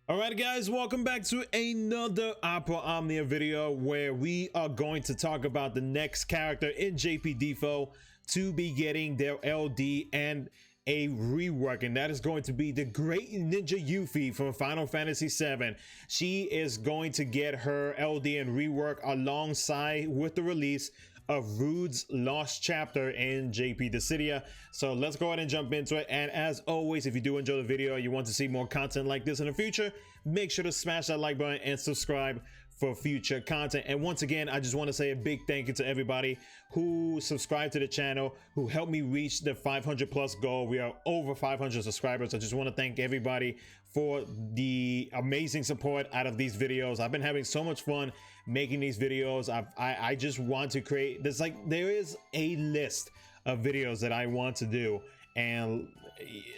Alright guys, welcome back to another operaomnia video where we are going to talk about the next character in DFFOO to be getting their LD and a rework, and that is going to be the great ninja Yuffie from Final Fantasy VII. She is going to get her LD and rework alongside with the release of Rude's Lost Chapter in Dissidia. So let's go ahead and jump into it. And as always, if you do enjoy the video, you want to see more content like this in the future, make sure to smash that like button and subscribe for future content. And once again, I just want to say a big thank you to everybody who subscribed to the channel, who helped me reach the 500 plus goal. We are over 500 subscribers. I just want to thank everybody for the amazing support out of these videos. I've been having so much fun making these videos. I just want to create this, like, there is a list of videos that I want to do, and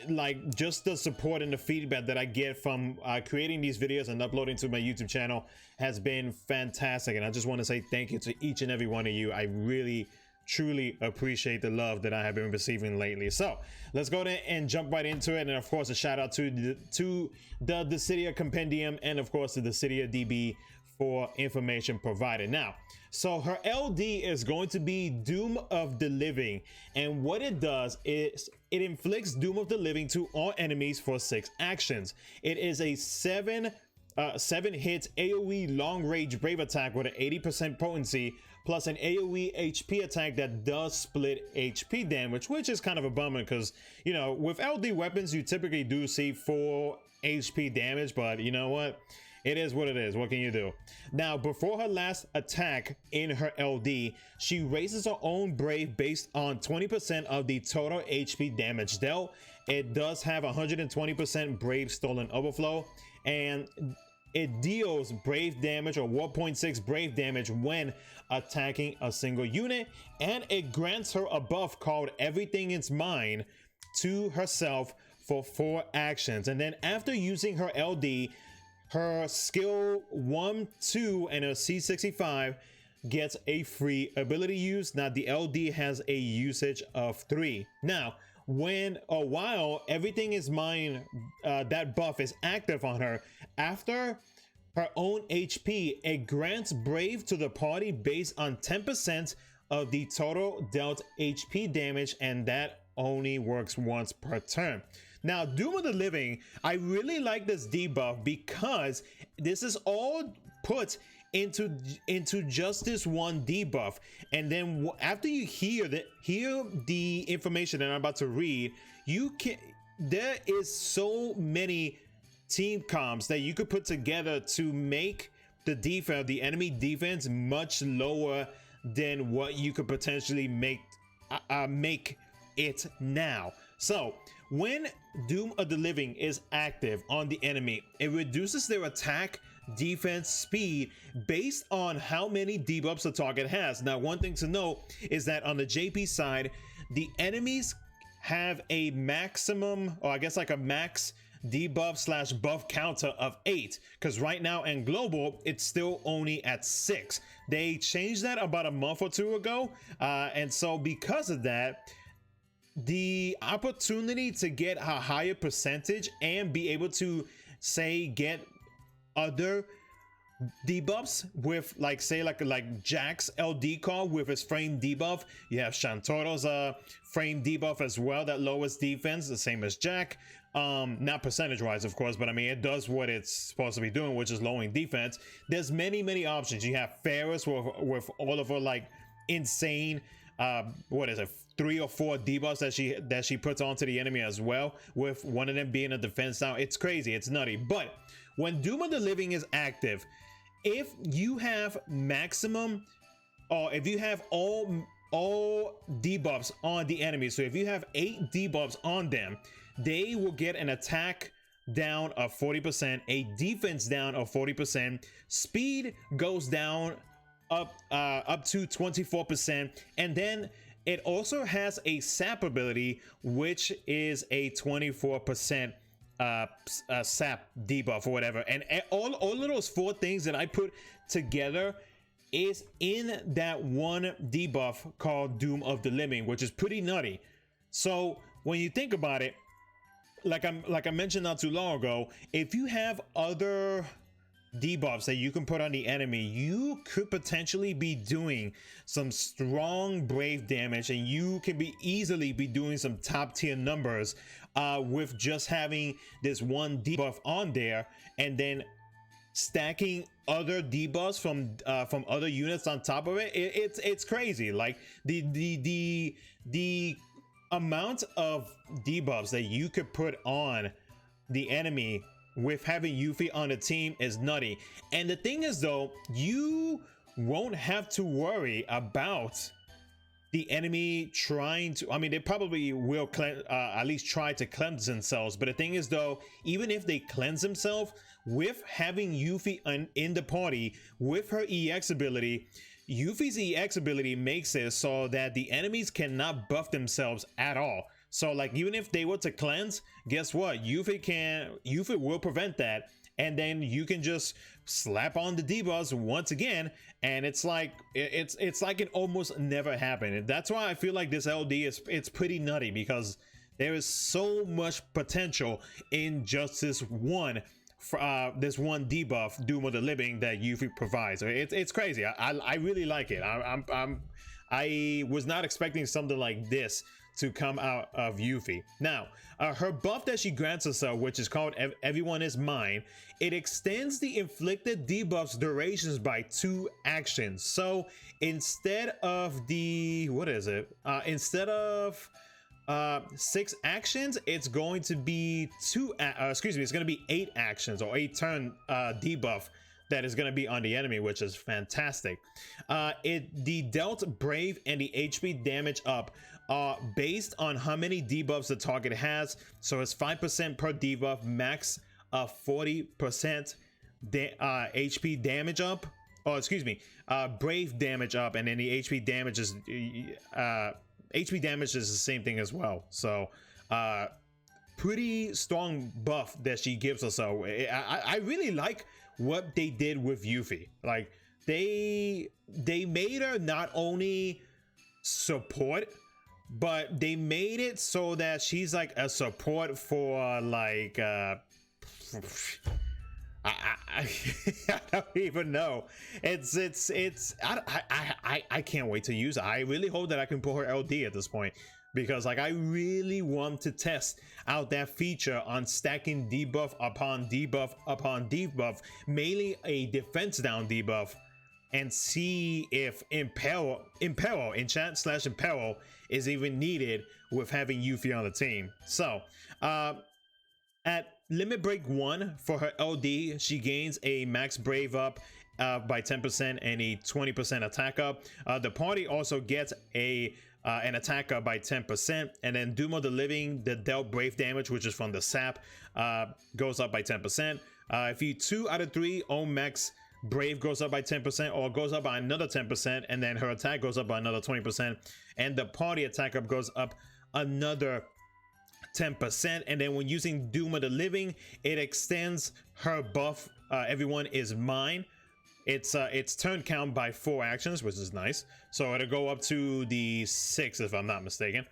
like just the support and the feedback that I get from creating these videos and uploading to my YouTube channel has been fantastic, and I just want to say thank you to each and every one of you. I really truly appreciate the love that I have been receiving lately. So let's go ahead and jump right into it, and of course a shout out to the Dissidia Compendium and of course the Dissidia DB for information provided. Now, so her LD is going to be Doom of the Living, and what it does is it inflicts Doom of the Living to all enemies for 6 actions. It is a 7 hit AoE long range brave attack with an 80% potency plus an AoE HP attack that does split HP damage, which is kind of a bummer because, you know, with LD weapons you typically do see 4 HP damage, but you know what? It is what it is. What can you do? Now, before her last attack in her LD, she raises her own brave based on 20% of the total HP damage dealt. It does have 120% brave stolen overflow, and it deals brave damage or 1.6 brave damage when attacking a single unit, and it grants her a buff called Everything Is Mine to herself for 4 actions. And then after using her LD, her skill 1, 2, and her C65 gets a free ability use. Now the LD has a usage of 3. Now, while Everything Is Mine, that buff is active on her, after her own HP, it grants Brave to the party based on 10% of the total dealt HP damage, and that only works once per turn. Now, Doom of the Living, I really like this debuff because this is all put into just this one debuff, and then after you hear the information that I'm about to read, there is so many team comps that you could put together to make the enemy defense much lower than what you could potentially make it now. So when Doom of the Living is active on the enemy, it reduces their attack, defense, speed based on how many debuffs the target has. Now, one thing to note is that on the JP side, the enemies have a maximum, or I guess like a max debuff / buff counter of 8, because right now in global it's still only at 6. They changed that about a month or 2 ago, and so because of that, the opportunity to get a higher percentage and be able to get other debuffs with, like, say like Jack's LD card with his frame debuff. You have Shantoro's frame debuff as well that lowers defense, the same as Jack. Not percentage wise, of course, but I mean it does what it's supposed to be doing, which is lowering defense. There's many options. You have Ferris with all of her like insane what is it, 3 or 4 debuffs that she puts onto the enemy as well, with one of them being a defense down. It's crazy, it's nutty. But when Doom of the Living is active, if you have maximum, or if you have all debuffs on the enemy, so if you have 8 debuffs on them, they will get an attack down of 40%, a defense down of 40%, speed goes down up to 24%, and then it also has a sap ability, which is a 24% sap debuff or whatever. And all of those 4 things that I put together is in that one debuff called Doom of the Living, which is pretty nutty. So when you think about it, like I mentioned not too long ago, if you have other debuffs that you can put on the enemy, you could potentially be doing some strong brave damage, and you can be easily be doing some top tier numbers with just having this one debuff on there, and then stacking other debuffs from other units on top of it. It's crazy. Like the amount of debuffs that you could put on the enemy with having Yuffie on the team is nutty. And the thing is though, you won't have to worry about the enemy trying to, I mean, they probably will at least try to cleanse themselves. But the thing is though, even if they cleanse themselves, with having Yuffie in the party with her EX ability, Yuffie's EX ability makes it so that the enemies cannot buff themselves at all. So like, even if they were to cleanse, guess what? Yuffie will prevent that. And then you can just slap on the debuffs once again, and it's like it almost never happened. And that's why I feel like this LD it's pretty nutty, because there is so much potential in just this one debuff, Doom of the Living, that Yuffie provides. It's crazy. I really like it. I was not expecting something like this to come out of Yuffie. Now, her buff that she grants herself, which is called Everyone Is Mine, it extends the inflicted debuffs durations by 2 actions. So instead of instead of 6 actions, it's going to be it's going to be 8 actions, or 8 turn debuff that is going to be on the enemy, which is fantastic. The dealt brave and the HP damage up based on how many debuffs the target has. So it's 5% per debuff, max 40% HP damage up. Oh, excuse me, brave damage up, and then the HP damage is HP damage is the same thing as well. So pretty strong buff that she gives us. So I really like what they did with Yuffie. Like they made her not only support, but they made it so that she's like a support for like I don't even know. I can't wait to use it. I really hope that I can pull her LD at this point, because like I really want to test out that feature on stacking debuff upon debuff upon debuff, mainly a defense down debuff, and see if Imperil is even needed with having Yuffie on the team. So at limit break 1 for her LD, she gains a max brave up by 10% and a 20% attack up. The party also gets an attack up by 10%, and then Doom of the Living, the dealt brave damage, which is from the sap, goes up by 10%. If you 2 out of 3 own max brave, goes up by 10%, or goes up by another 10%, and then her attack goes up by another 20%, and the party attack up goes up another 10%. And then when using Doom of the Living, it extends her buff, Everyone Is Mine. It's turn count by 4 actions, which is nice. So it'll go up to the 6 if I'm not mistaken.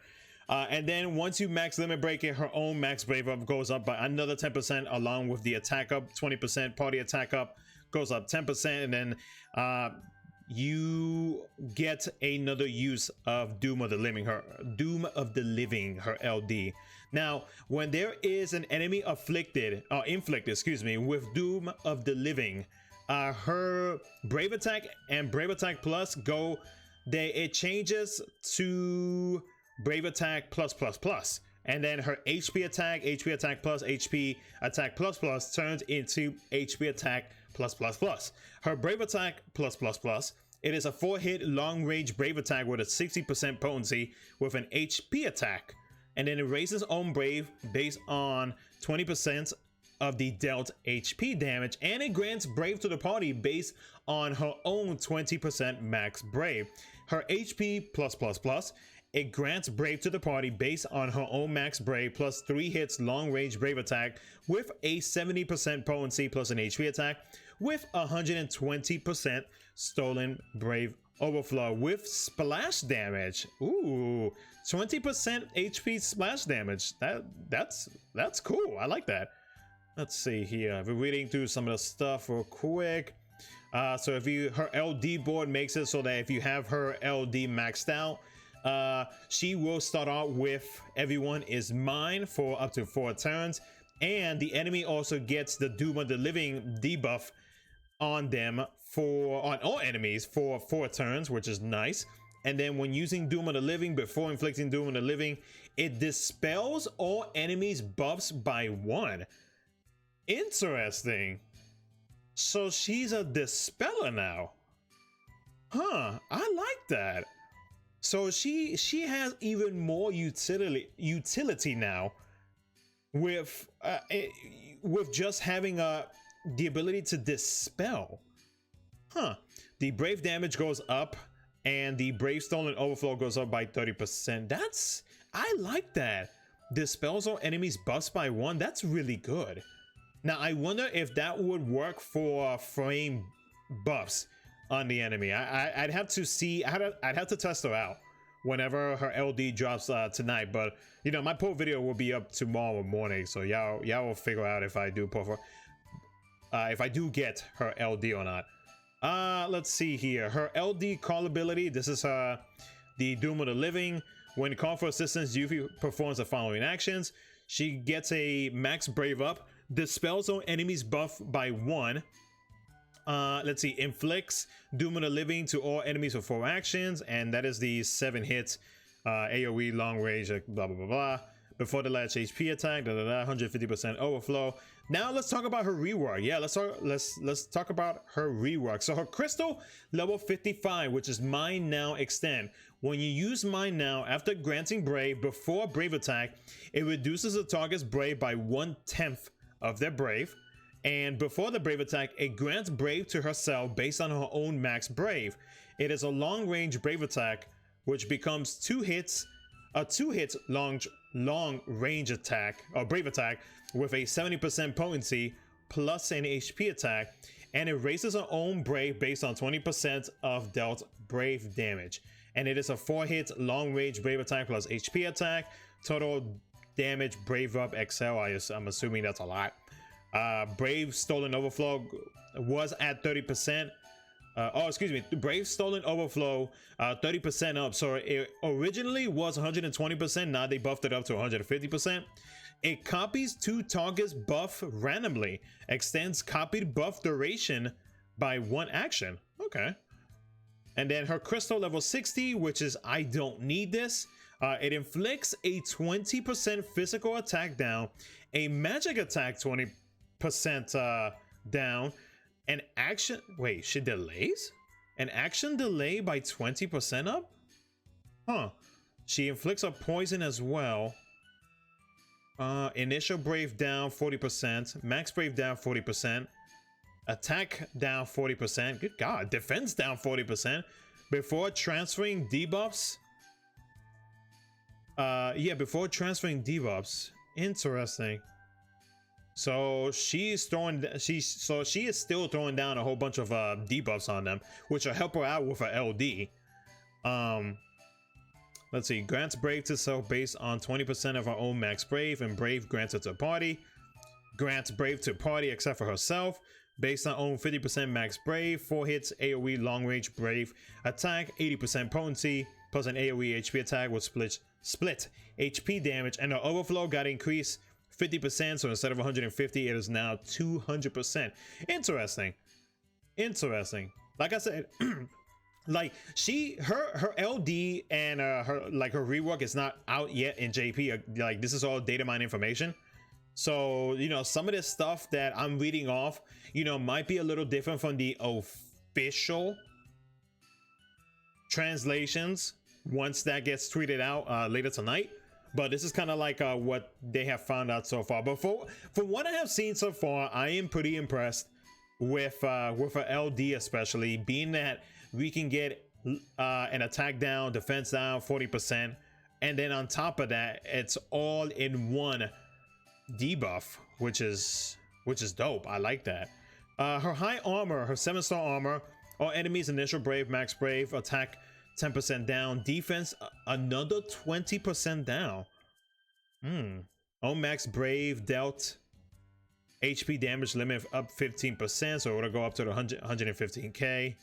And then once you max limit break it, her own max brave up goes up by another 10%, along with the attack up 20%, party attack up goes up 10%, and then you get another use of Doom of the Living, her LD. Now, when there is an enemy inflicted, with Doom of the Living, her brave attack and brave attack plus it changes to brave attack plus, and then her HP attack plus, HP attack plus turns into HP attack plus. Her brave attack plus, it is a 4-hit long range brave attack with a 60% potency with an HP attack, and then it raises own brave based on 20% of the dealt HP damage, and it grants brave to the party based on her own 20% max brave. Her HP plus, it grants brave to the party based on her own max brave plus 3 hits long range brave attack with a 70% potency plus an HP attack with 120% stolen brave overflow with splash damage. Ooh, 20% HP splash damage. That's cool. I like that. Let's see here. We're reading through some of the stuff real quick. So if her LD board makes it so that if you have her LD maxed out, she will start out with everyone is mine for up to 4 turns, and the enemy also gets the Doom of the Living debuff on them on all enemies for 4 turns, which is nice. And then when using Doom of the Living, before inflicting Doom of the Living, it dispels all enemies buffs by 1. Interesting. So she's a dispeller now. Huh, I like that. So she has even more utility now with just having the ability to dispel. Huh. The Brave damage goes up and the Brave Stolen Overflow goes up by 30%. I like that. Dispels all enemies buffs by 1. That's really good. Now I wonder if that would work for frame buffs on the enemy. I'd have to see. I'd have to test her out whenever her LD drops tonight. But you know, my poll video will be up tomorrow morning, so y'all will figure out if I do if I do get her LD or not. Let's see here. Her LD call ability. This is the Doom of the Living. When called for assistance, Yuffie performs the following actions. She gets a max Brave up. Dispels on enemies buff by 1. Let's see, inflicts Doom of the Living to all enemies for 4 actions, and that is the 7 hits, AoE, long range, blah blah blah blah. Before the last HP attack, 150% overflow. Now let's talk about her rework. Yeah, let's talk about her rework. So her crystal level 55, which is Mind Now Extend. When you use Mind Now after granting Brave before Brave attack, it reduces the target's Brave by 1/10 of their Brave, and before the Brave attack, it grants Brave to herself based on her own max Brave. It is a long range Brave attack, which becomes 2 hits, a 2 hits long range attack or Brave attack with a 70% potency plus an HP attack, and it raises her own Brave based on 20% of dealt Brave damage. And it is a 4 hit long range Brave attack plus HP attack. Total damage Brave up XL. I'm assuming that's a lot. Brave Stolen Overflow was at 30%. Brave Stolen Overflow 30% up. So it originally was 120%. Now they buffed it up to 150%. It copies 2 targets buff randomly. Extends copied buff duration by 1 action. Okay. And then her crystal level 60, which is I don't need this. It inflicts a 20% physical attack down, a magic attack 20% down, an action. Wait, she delays? An action delay by 20% up? Huh. She inflicts a poison as well. Initial Brave down 40%, max Brave down 40%, attack down 40%. Good God, defense down 40% before transferring debuffs. Before transferring debuffs. Interesting. So she is still throwing down a whole bunch of debuffs on them, which will help her out with her LD. Let's see. Grants Brave to self based on 20% of her own max Brave, and Brave grants it to party. Grants Brave to party except for herself based on own 50% max Brave. 4 hits AoE long range Brave attack, 80% potency plus an AoE HP attack with split HP damage, and the overflow got increased 50%, so instead of 150 it is now 200%. Interesting. Like I said, like her LD and her rework is not out yet in JP. Like, this is all data mine information, so you know, some of this stuff that I'm reading off, you know, might be a little different from the official translations once that gets tweeted out later tonight. But this is kind of like what they have found out so far. But from what I have seen so far, I am pretty impressed with her LD, especially being that we can get an attack down, defense down 40%, and then on top of that, it's all in one debuff, which is dope. I like that. Her high armor, her 7-star armor, All enemies initial brave, max brave, attack 10% down, defense another 20% down. Oh, max brave dealt HP damage limit up 15%, so it'll go up to the 115k.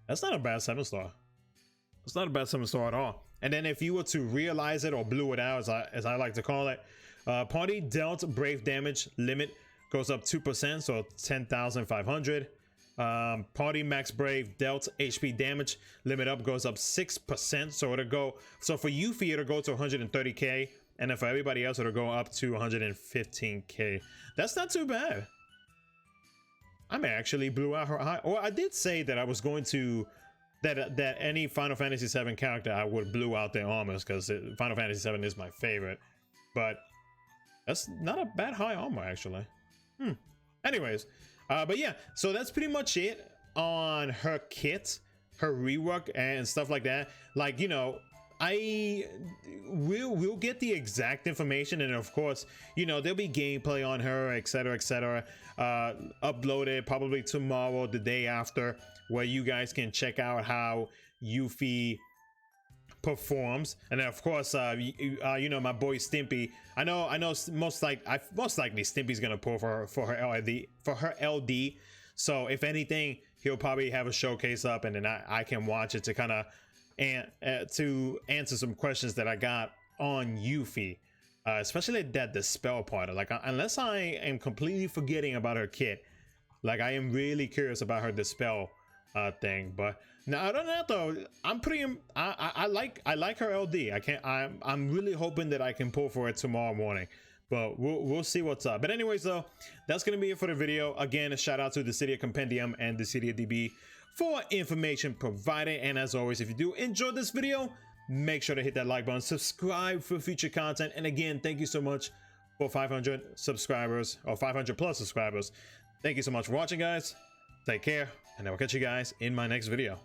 That's not a bad 7-star. It's not a bad 7-star at all. And then if you were to realize it or blew it out, as I like to call it, party dealt brave damage limit goes up 2%, so 10,500. Party max brave dealt HP damage limit up goes up 6%, so it'll go. So for Yuffie, it'll go to 130k, and then for everybody else, it'll go up to 115k. That's not too bad. I may actually blew out her high. Or I did say that I was going to that any Final Fantasy 7 character I would blew out their armors, because Final Fantasy 7 is my favorite. But that's not a bad high armor actually. Anyways, but yeah, so that's pretty much it on her kit, her rework and stuff like that. Like, you know, I will get the exact information, and of course, you know, there'll be gameplay on her, etc, etc, uploaded probably tomorrow, the day after, where you guys can check out how Yuffie performs. And then of course, you know, my boy Stimpy, I know most likely Stimpy's gonna pull for her LD, so if anything, he'll probably have a showcase up, and then I can watch it to kind of to answer some questions that I got on Yuffie, especially that the spell part. Like, unless I am completely forgetting about her kit, like, I am really curious about her dispel thing. But now, other than that though, I like her LD. I'm really hoping that I can pull for it tomorrow morning, but we'll see what's up. But anyways though, that's gonna be it for the video. Again, a shout out to Dissidia Compendium and DB for information provided. And as always, if you do enjoy this video, make sure to hit that like button, subscribe for future content, and again, thank you so much for 500 subscribers, or 500 plus subscribers. Thank you so much for watching, guys. Take care, and I will catch you guys in my next video.